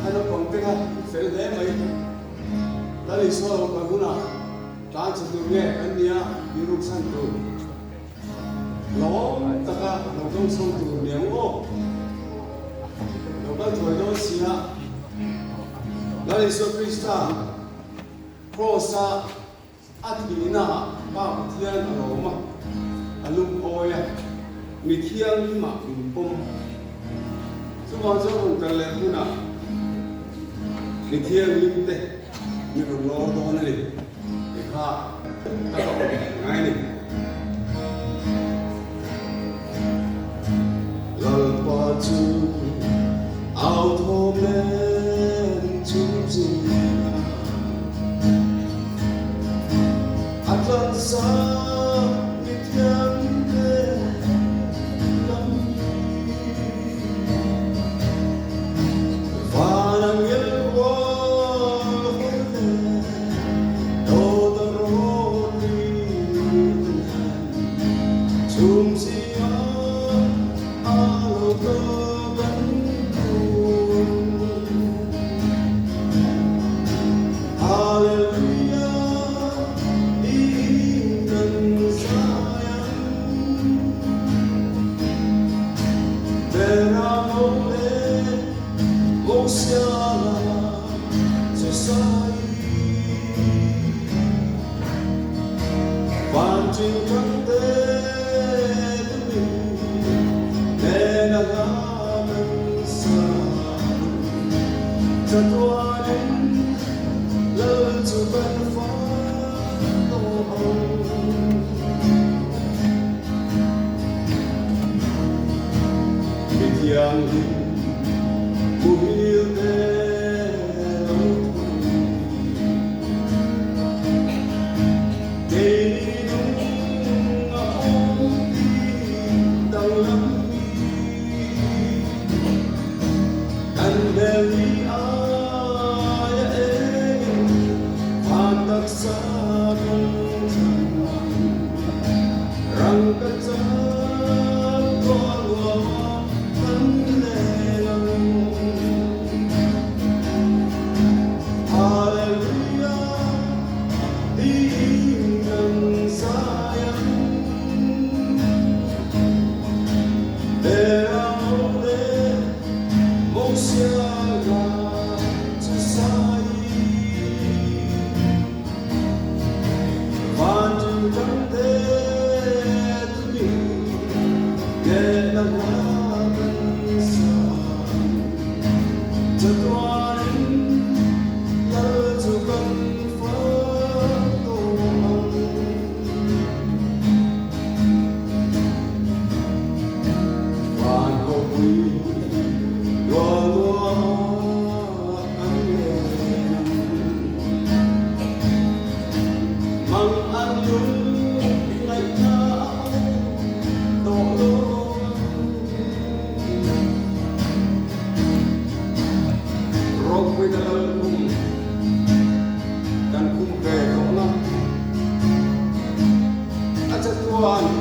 ano pang teka fel de mai dali so ka guna ta chu tu nge kan nia biruk san tu lo taka lo dong song tu niang o lo ka thoi do sia dali so krista crossa atina pa thian roma alum oya mi thiang ma pum so ma so kan le kuna mi thiang lim te mi ro lo do na le e kha ta ko ngai ni lal pa chu out home chu zina atlan sa mi thiang te lam Vanang yelwa do the rodi chum sia alo do Hallelujah in Zion there are no Oceana society Vanting kante dumi Nenagaman sa Tatuanin Lalatuban Fanoon Bityang humilde Deninung akong dalami Kandali aya patak sa kantanan Rangkatan walwa kanlelang Hallelujah, in Zion there are only Oceana society Vanting kante dumi Nenagaman sa Tatuanin Lalatuban Fanoon Van ko quy Lua ang yenang Mang anyong ngay na tolong Rog pinalal kong dan kung kaya ko na at sa tuwan